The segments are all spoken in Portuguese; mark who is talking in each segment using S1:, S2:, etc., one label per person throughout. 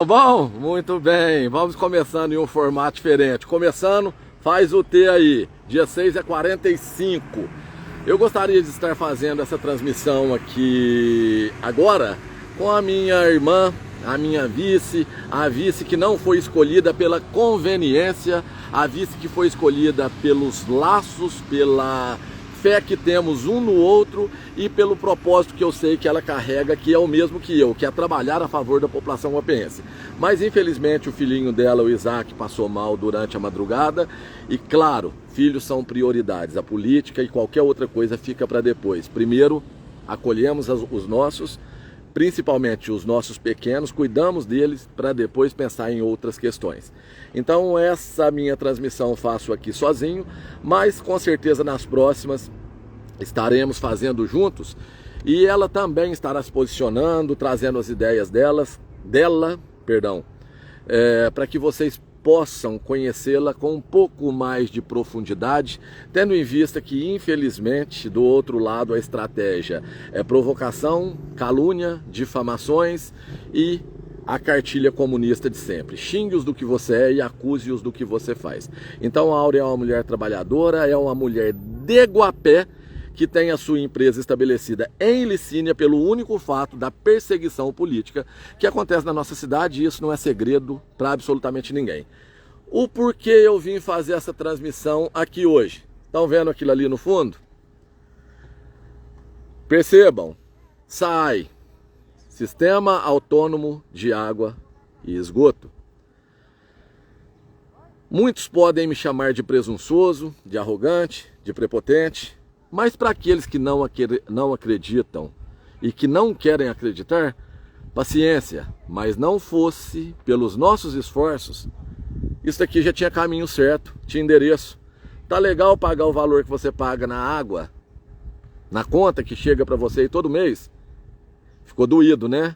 S1: Bom, muito bem, vamos começando em um formato diferente. Começando, faz o T aí, dia 6h45. Eu gostaria de estar fazendo essa transmissão aqui agora com a minha irmã, a minha vice, a vice que não foi escolhida pela conveniência, a vice que foi escolhida pelos laços, pela fé que temos um no outro e pelo propósito que eu sei que ela carrega, que é o mesmo que eu, que é trabalhar a favor da população guapense. Mas infelizmente o filhinho dela, o Isaac, passou mal durante a madrugada e claro, filhos são prioridades, a política e qualquer outra coisa fica para depois. Primeiro, acolhemos os nossos, principalmente os nossos pequenos, cuidamos deles para depois pensar em outras questões. Então essa minha transmissão faço aqui sozinho, mas com certeza nas próximas estaremos fazendo juntos e ela também estará se posicionando, trazendo as ideias dela, para que vocês possam conhecê-la com um pouco mais de profundidade, tendo em vista que, infelizmente, do outro lado a estratégia é provocação, calúnia, difamações e a cartilha comunista de sempre. Xingue-os do que você é e acuse-os do que você faz. Então a Áurea é uma mulher trabalhadora, é uma mulher de Guapé, que tem a sua empresa estabelecida em Licínia pelo único fato da perseguição política que acontece na nossa cidade, e isso não é segredo para absolutamente ninguém. O porquê eu vim fazer essa transmissão aqui hoje? Estão vendo aquilo ali no fundo? Percebam, SAAI, Sistema Autônomo de Água e Esgoto. Muitos podem me chamar de presunçoso, de arrogante, de prepotente, mas para aqueles que não acreditam e que não querem acreditar, paciência, mas não fosse pelos nossos esforços, isso aqui já tinha caminho certo, tinha endereço. Tá legal pagar o valor que você paga na água, na conta que chega para você todo mês? Ficou doído, né?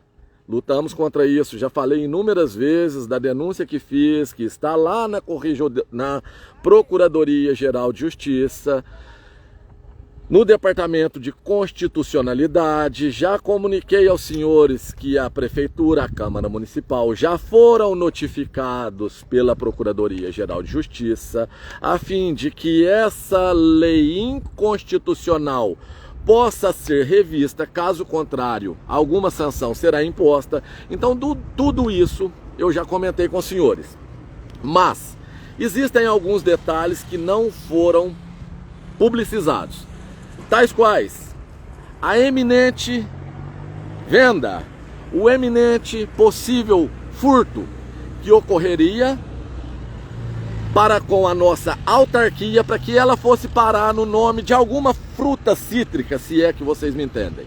S1: Lutamos contra isso, já falei inúmeras vezes da denúncia que fiz, que está lá na Procuradoria Geral de Justiça, no Departamento de Constitucionalidade. Já comuniquei aos senhores que a Prefeitura, a Câmara Municipal já foram notificados pela Procuradoria Geral de Justiça a fim de que essa lei inconstitucional possa ser revista, caso contrário, alguma sanção será imposta. Então, tudo isso eu já comentei com os senhores. Mas existem alguns detalhes que não foram publicizados. Tais quais a eminente venda, o eminente possível furto que ocorreria para com a nossa autarquia, para que ela fosse parar no nome de alguma fruta cítrica, se é que vocês me entendem.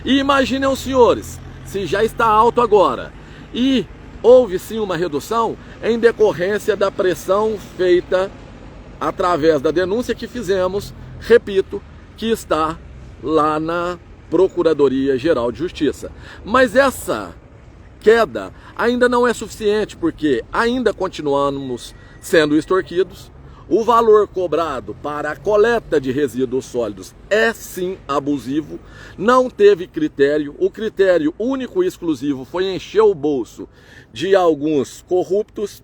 S1: E imaginem os senhores, se já está alto agora, e houve sim uma redução em decorrência da pressão feita através da denúncia que fizemos, repito, que está lá na Procuradoria Geral de Justiça. Mas essa queda ainda não é suficiente, porque ainda continuamos sendo extorquidos. O valor cobrado para a coleta de resíduos sólidos é sim abusivo, não teve critério. O critério único e exclusivo foi encher o bolso de alguns corruptos.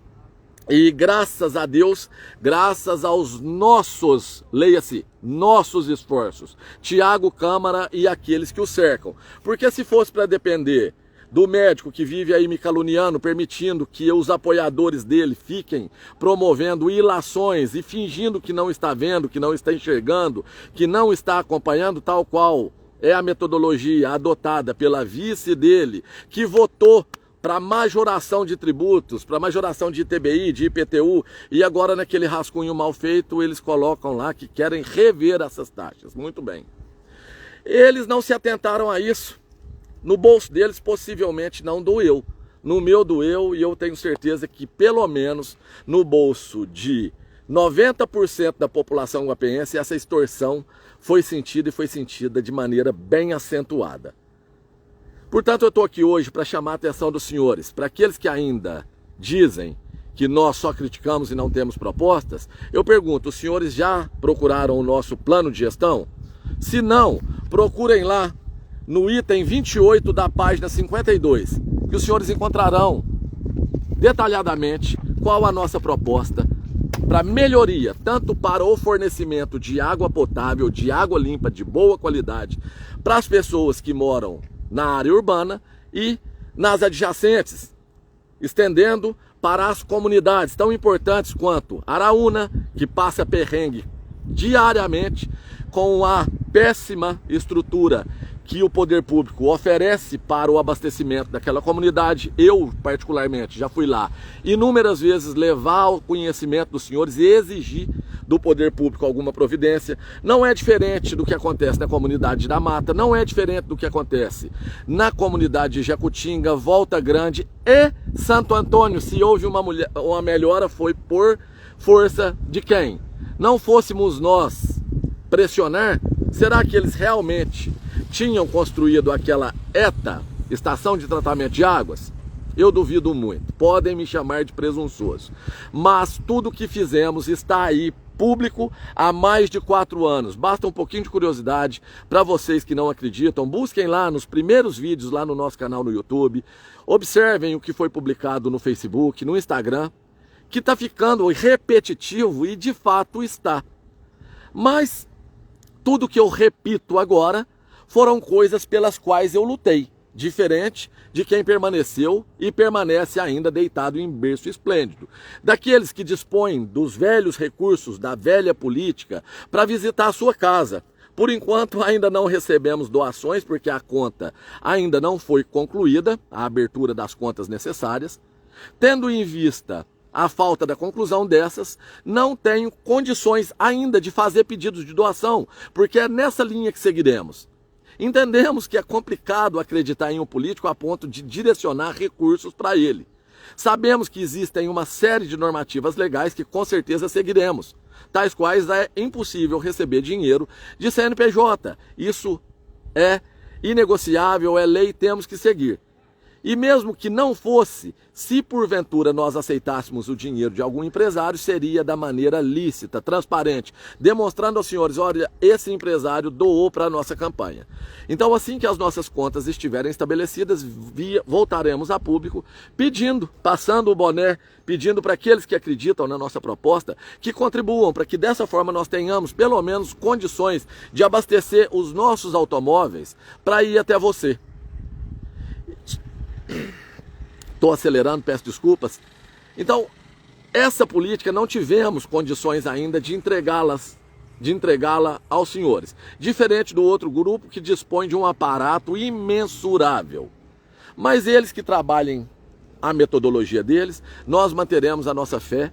S1: E graças a Deus, graças aos nossos, leia-se, nossos esforços, Tiago Câmara e aqueles que o cercam. Porque se fosse para depender do médico que vive aí me caluniando, permitindo que os apoiadores dele fiquem promovendo ilações e fingindo que não está vendo, que não está enxergando, que não está acompanhando, tal qual é a metodologia adotada pela vice dele, que votou para majoração de tributos, para majoração de ITBI, de IPTU, e agora naquele rascunho mal feito eles colocam lá que querem rever essas taxas. Muito bem. Eles não se atentaram a isso. No bolso deles possivelmente não doeu. No meu doeu, e eu tenho certeza que pelo menos no bolso de 90% da população guapense essa extorsão foi sentida, e foi sentida de maneira bem acentuada. Portanto, eu estou aqui hoje para chamar a atenção dos senhores, para aqueles que ainda dizem que nós só criticamos e não temos propostas. Eu pergunto, os senhores já procuraram o nosso plano de gestão? Se não, procurem lá no item 28 da página 52, que os senhores encontrarão detalhadamente qual a nossa proposta para melhoria, tanto para o fornecimento de água potável, de água limpa, de boa qualidade, para as pessoas que moram na área urbana e nas adjacentes, estendendo para as comunidades tão importantes quanto Araúna, que passa perrengue diariamente com a péssima estrutura que o poder público oferece para o abastecimento daquela comunidade. Eu, particularmente, já fui lá inúmeras vezes levar ao conhecimento dos senhores e exigir do poder público alguma providência. Não é diferente do que acontece na comunidade da Mata, não é diferente do que acontece na comunidade de Jacutinga, Volta Grande e Santo Antônio. Se houve uma melhora, foi por força de quem? Não fôssemos nós pressionar, será que eles realmente tinham construído aquela ETA, Estação de Tratamento de Águas? Eu duvido muito, podem me chamar de presunçoso, mas tudo que fizemos está aí público há mais de 4 anos. Basta um pouquinho de curiosidade para vocês que não acreditam, busquem lá nos primeiros vídeos lá no nosso canal no YouTube, observem o que foi publicado no Facebook, no Instagram, que está ficando repetitivo e de fato está. Mas tudo que eu repito agora foram coisas pelas quais eu lutei, diferente de quem permaneceu e permanece ainda deitado em berço esplêndido. Daqueles que dispõem dos velhos recursos da velha política para visitar a sua casa. Por enquanto ainda não recebemos doações porque a conta ainda não foi concluída, a abertura das contas necessárias. Tendo em vista a falta da conclusão dessas, não tenho condições ainda de fazer pedidos de doação, porque é nessa linha que seguiremos. Entendemos que é complicado acreditar em um político a ponto de direcionar recursos para ele. Sabemos que existem uma série de normativas legais que com certeza seguiremos, tais quais é impossível receber dinheiro de CNPJ. Isso é inegociável, é lei, temos que seguir. E mesmo que não fosse, se porventura nós aceitássemos o dinheiro de algum empresário, seria da maneira lícita, transparente, demonstrando aos senhores, olha, esse empresário doou para a nossa campanha. Então, assim que as nossas contas estiverem estabelecidas, voltaremos a público pedindo, passando o boné, pedindo para aqueles que acreditam na nossa proposta, que contribuam para que dessa forma nós tenhamos pelo menos condições de abastecer os nossos automóveis para ir até você. Estou acelerando, peço desculpas. Então, essa política não tivemos condições ainda de entregá-la aos senhores. Diferente do outro grupo que dispõe de um aparato imensurável. Mas eles que trabalhem a metodologia deles, nós manteremos a nossa fé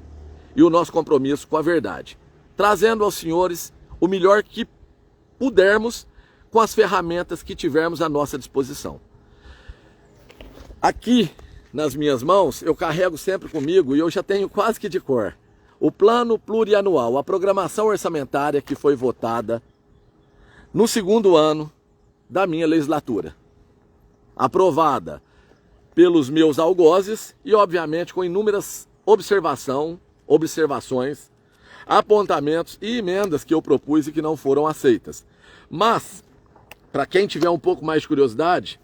S1: e o nosso compromisso com a verdade. Trazendo aos senhores o melhor que pudermos com as ferramentas que tivermos à nossa disposição. Aqui nas minhas mãos, eu carrego sempre comigo, e eu já tenho quase que de cor, o plano plurianual, a programação orçamentária que foi votada no 2º ano da minha legislatura. Aprovada pelos meus algozes e, obviamente, com inúmeras observações, apontamentos e emendas que eu propus e que não foram aceitas. Mas, para quem tiver um pouco mais de curiosidade,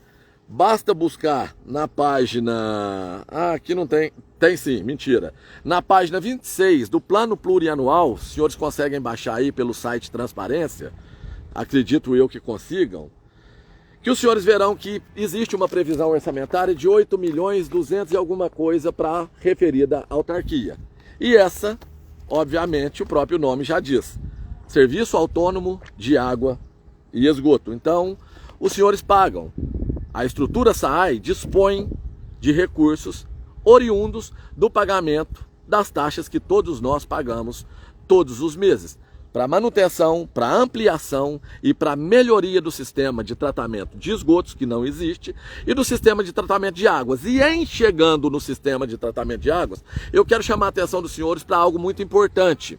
S1: basta buscar na página... aqui não tem. Tem sim, mentira. Na página 26 do Plano Plurianual, os senhores conseguem baixar aí pelo site Transparência, acredito eu que consigam, que os senhores verão que existe uma previsão orçamentária de 8.200.000 e alguma coisa para a referida autarquia. E essa, obviamente, o próprio nome já diz. Serviço Autônomo de Água e Esgoto. Então, os senhores pagam. A estrutura SAAI dispõe de recursos oriundos do pagamento das taxas que todos nós pagamos todos os meses, para manutenção, para ampliação e para melhoria do sistema de tratamento de esgotos, que não existe, e do sistema de tratamento de águas. E em chegando no sistema de tratamento de águas, eu quero chamar a atenção dos senhores para algo muito importante.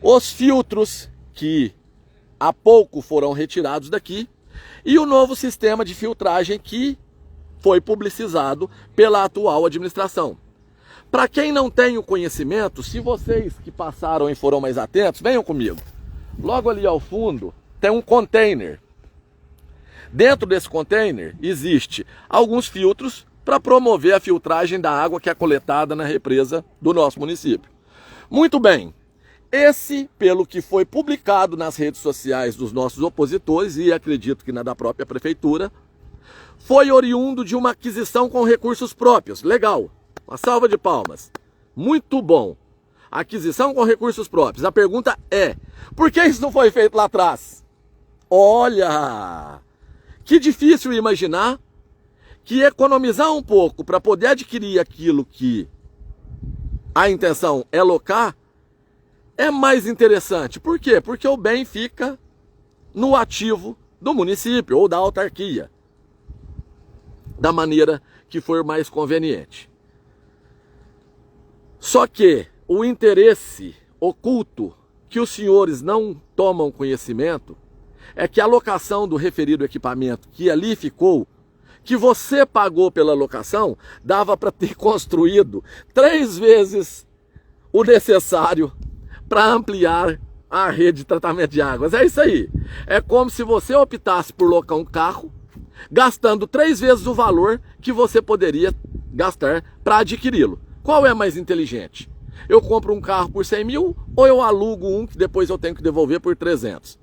S1: Os filtros que há pouco foram retirados daqui, e o novo sistema de filtragem que foi publicizado pela atual administração. Para quem não tem o conhecimento, se vocês que passaram e foram mais atentos, venham comigo. Logo ali ao fundo tem um container. Dentro desse container existe alguns filtros para promover a filtragem da água que é coletada na represa do nosso município. Muito bem, esse, pelo que foi publicado nas redes sociais dos nossos opositores, e acredito que na da própria prefeitura, foi oriundo de uma aquisição com recursos próprios. Legal, uma salva de palmas. Muito bom. Aquisição com recursos próprios. A pergunta é, por que isso não foi feito lá atrás? Olha, que difícil imaginar que economizar um pouco para poder adquirir aquilo que a intenção é locar é mais interessante. Por quê? Porque o bem fica no ativo do município ou da autarquia, da maneira que for mais conveniente. Só que o interesse oculto que os senhores não tomam conhecimento é que a locação do referido equipamento que ali ficou, que você pagou pela locação, dava para ter construído 3 vezes o necessário para ampliar a rede de tratamento de águas. É isso aí. É como se você optasse por locar um carro, gastando 3 vezes o valor que você poderia gastar para adquiri-lo. Qual é mais inteligente? Eu compro um carro por 100 mil ou eu alugo um que depois eu tenho que devolver por 300?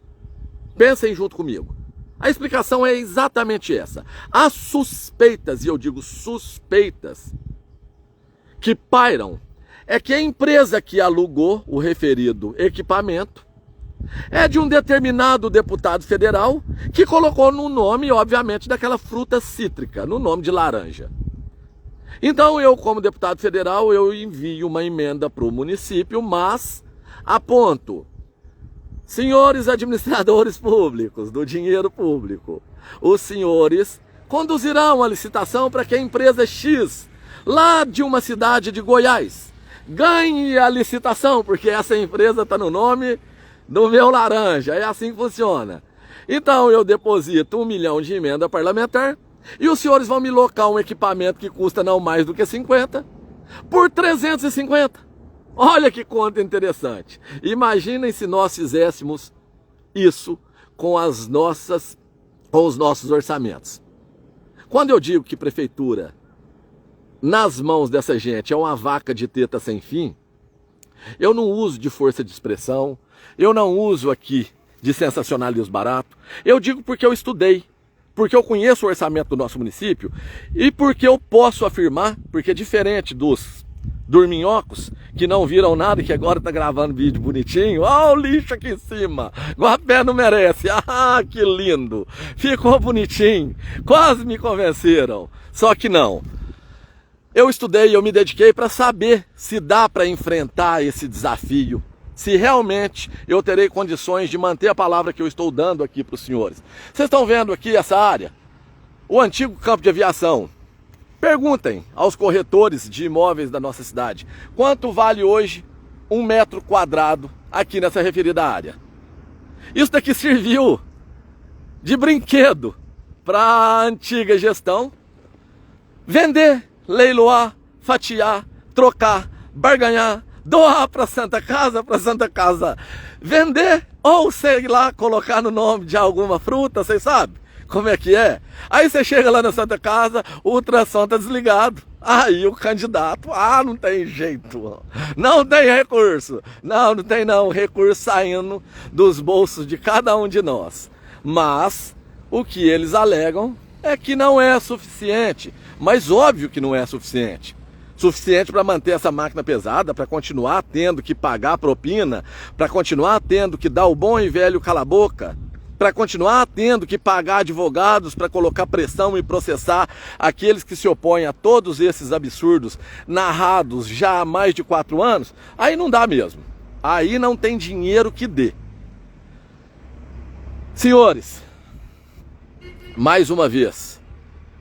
S1: Pensem junto comigo. A explicação é exatamente essa. As suspeitas, e eu digo suspeitas, que pairam é que a empresa que alugou o referido equipamento é de um determinado deputado federal que colocou no nome, obviamente, daquela fruta cítrica, no nome de laranja. Então eu, como deputado federal, eu envio uma emenda para o município, mas aponto: senhores administradores públicos do dinheiro público, os senhores conduzirão a licitação para que a empresa X, lá de uma cidade de Goiás, ganhe a licitação, porque essa empresa está no nome do meu laranja. É assim que funciona. Então eu deposito 1 milhão de emenda parlamentar e os senhores vão me locar um equipamento que custa não mais do que 50 por 350. Olha que conta interessante. Imaginem se nós fizéssemos isso com os nossos orçamentos. Quando eu digo que prefeitura nas mãos dessa gente é uma vaca de teta sem fim, eu não uso de força de expressão, eu não uso aqui de sensacionalismo barato, eu digo porque eu estudei, porque eu conheço o orçamento do nosso município e porque eu posso afirmar, porque diferente dos dorminhocos que não viram nada e que agora tá gravando vídeo bonitinho, ó o lixo aqui em cima, Guapé não merece, ah que lindo, ficou bonitinho, quase me convenceram, só que não. Eu estudei, eu me dediquei para saber se dá para enfrentar esse desafio, se realmente eu terei condições de manter a palavra que eu estou dando aqui para os senhores. Vocês estão vendo aqui essa área? O antigo campo de aviação. Perguntem aos corretores de imóveis da nossa cidade, quanto vale hoje 1 metro quadrado aqui nessa referida área? Isso daqui serviu de brinquedo para a antiga gestão vender, leiloar, fatiar, trocar, barganhar, doar para Santa Casa vender, ou sei lá, colocar no nome de alguma fruta, vocês sabem como é que é? Aí você chega lá na Santa Casa, o ultrassom tá desligado. Aí o candidato, não tem jeito, não tem recurso. Não tem não, recurso saindo dos bolsos de cada um de nós. Mas o que eles alegam é que não é suficiente, mas óbvio que não é suficiente. Suficiente para manter essa máquina pesada, para continuar tendo que pagar propina, para continuar tendo que dar o bom e velho cala-boca, para continuar tendo que pagar advogados para colocar pressão e processar aqueles que se opõem a todos esses absurdos narrados já há mais de 4 anos, aí não dá mesmo. Aí não tem dinheiro que dê. Senhores, mais uma vez,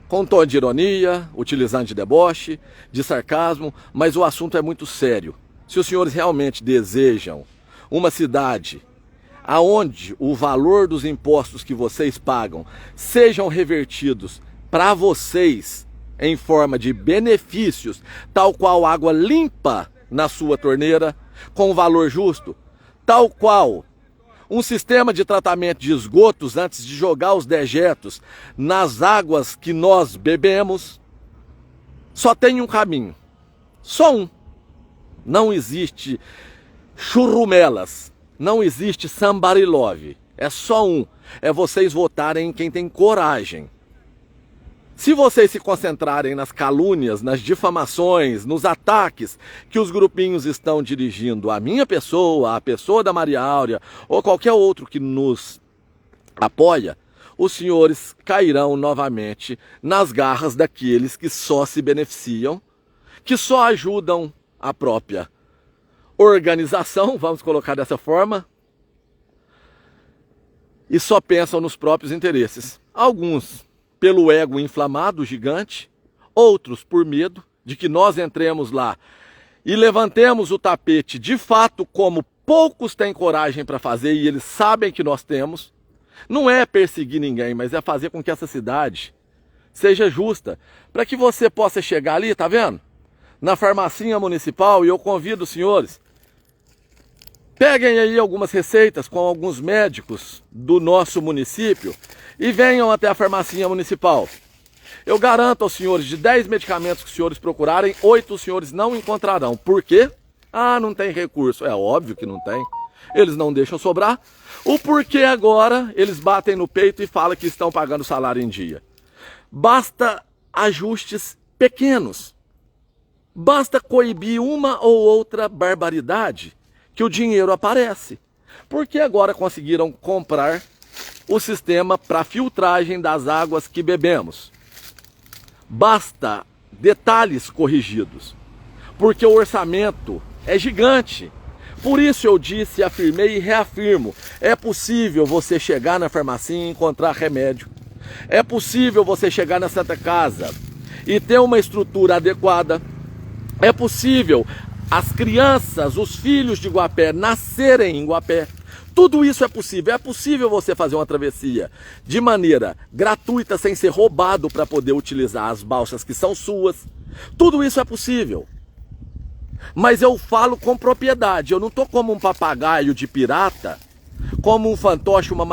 S1: com tom de ironia, utilizando de deboche, de sarcasmo, mas o assunto é muito sério. Se os senhores realmente desejam uma cidade aonde o valor dos impostos que vocês pagam sejam revertidos para vocês em forma de benefícios, tal qual água limpa na sua torneira, com valor justo, tal qual um sistema de tratamento de esgotos antes de jogar os dejetos nas águas que nós bebemos, Só tem um caminho, só um. Não existe churrumelas, não existe somebody love, é só um. É vocês votarem em quem tem coragem. Se vocês se concentrarem nas calúnias, nas difamações, nos ataques que os grupinhos estão dirigindo à minha pessoa, à pessoa da Maria Áurea ou qualquer outro que nos apoia, os senhores cairão novamente nas garras daqueles que só se beneficiam, que só ajudam a própria organização, vamos colocar dessa forma, e só pensam nos próprios interesses. Alguns pelo ego inflamado gigante, outros por medo de que nós entremos lá e levantemos o tapete de fato, como poucos têm coragem para fazer e eles sabem que nós temos. Não é perseguir ninguém, mas é fazer com que essa cidade seja justa, para que você possa chegar ali, tá vendo? Na farmacinha municipal, e eu convido os senhores, peguem aí algumas receitas com alguns médicos do nosso município e venham até a farmacinha municipal. Eu garanto aos senhores, de 10 medicamentos que os senhores procurarem, 8 os senhores não encontrarão. Por quê? Ah, não tem recurso. É óbvio que não tem. Eles não deixam sobrar. O porquê agora eles batem no peito e falam que estão pagando salário em dia. Basta ajustes pequenos. Basta coibir uma ou outra barbaridade que o dinheiro aparece. Porque agora conseguiram comprar o sistema para filtragem das águas que bebemos. Basta detalhes corrigidos, porque o orçamento é gigante. Por isso eu disse, afirmei e reafirmo, é possível você chegar na farmácia e encontrar remédio. É possível você chegar na Santa Casa e ter uma estrutura adequada. É possível as crianças, os filhos de Guapé nascerem em Guapé. Tudo isso é possível. É possível você fazer uma travessia de maneira gratuita, sem ser roubado, para poder utilizar as balsas que são suas. Tudo isso é possível. Mas eu falo com propriedade. Eu não estou como um papagaio de pirata, como um fantoche, uma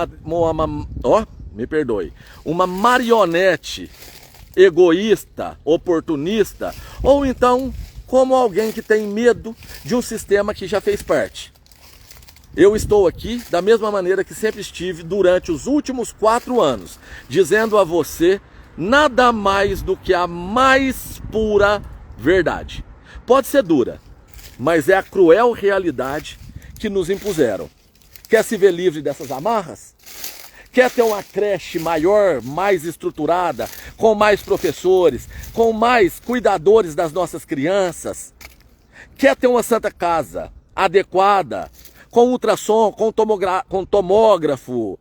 S1: marionete egoísta, oportunista, ou então como alguém que tem medo de um sistema que já fez parte. Eu estou aqui da mesma maneira que sempre estive durante os últimos 4 anos, dizendo a você nada mais do que a mais pura verdade. Pode ser dura, mas é a cruel realidade que nos impuseram. Quer se ver livre dessas amarras? Quer ter uma creche maior, mais estruturada, com mais professores, com mais cuidadores das nossas crianças? Quer ter uma Santa Casa adequada, com ultrassom, com tomógrafo,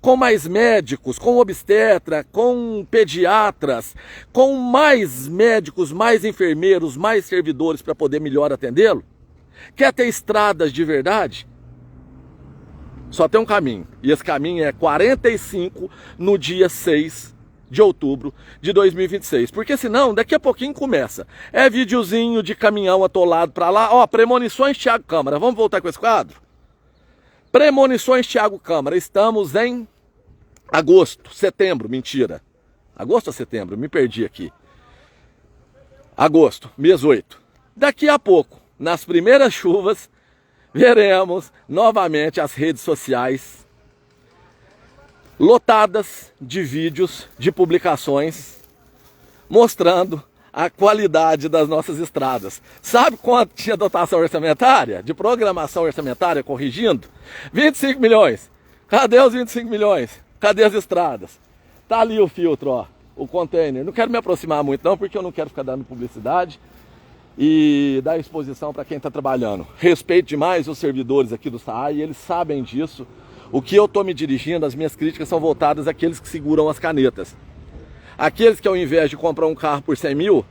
S1: com mais médicos, com obstetra, com pediatras, com mais médicos, mais enfermeiros, mais servidores para poder melhor atendê-lo? Quer ter estradas de verdade? Só tem um caminho, e esse caminho é 45 no dia 6 de outubro de 2026, porque senão daqui a pouquinho começa. É videozinho de caminhão atolado para lá, ó, premonições Thiago Câmara, vamos voltar com esse quadro? Premonições Thiago Câmara, estamos em setembro, agosto ou setembro, me perdi aqui, agosto, mês 8, daqui a pouco, nas primeiras chuvas, veremos novamente as redes sociais lotadas de vídeos, de publicações, mostrando a qualidade das nossas estradas. Sabe quanto tinha dotação orçamentária? De programação orçamentária, corrigindo? 25 milhões. Cadê os 25 milhões? Cadê as estradas? Tá ali o filtro, ó, o container. Não quero me aproximar muito não, porque eu não quero ficar dando publicidade e dar exposição para quem está trabalhando. Respeito demais os servidores aqui do SAAI, eles sabem disso. O que eu estou me dirigindo, as minhas críticas são voltadas àqueles que seguram as canetas. Aqueles que, ao invés de comprar um carro por 100 mil,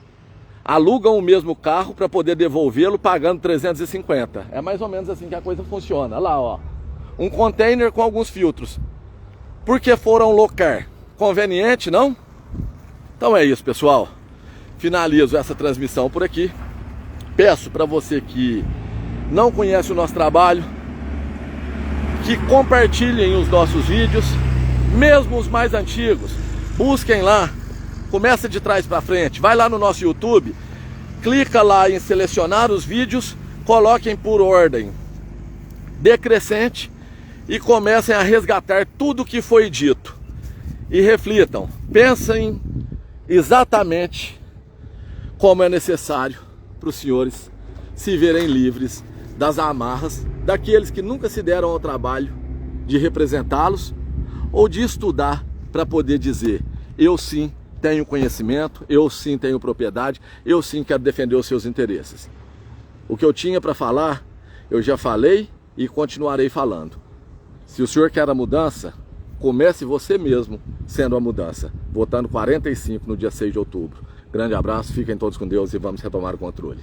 S1: alugam o mesmo carro para poder devolvê-lo pagando 350. É mais ou menos assim que a coisa funciona. Olha lá, ó, um container com alguns filtros. Porque foram locar. Conveniente, não? Então é isso, pessoal. Finalizo essa transmissão por aqui. Peço para você que não conhece o nosso trabalho, que compartilhem os nossos vídeos, mesmo os mais antigos. Busquem lá Começa de trás para frente, vai lá no nosso YouTube, clica lá em selecionar os vídeos, coloquem por ordem decrescente e comecem a resgatar tudo que foi dito. E reflitam, pensem exatamente como é necessário para os senhores se verem livres das amarras daqueles que nunca se deram ao trabalho de representá-los ou de estudar para poder dizer: eu sim tenho conhecimento, eu sim tenho propriedade, eu sim quero defender os seus interesses. O que eu tinha para falar, eu já falei e continuarei falando. Se o senhor quer a mudança, comece você mesmo sendo a mudança, votando 45 no dia 6 de outubro. Grande abraço, fiquem todos com Deus e vamos retomar o controle.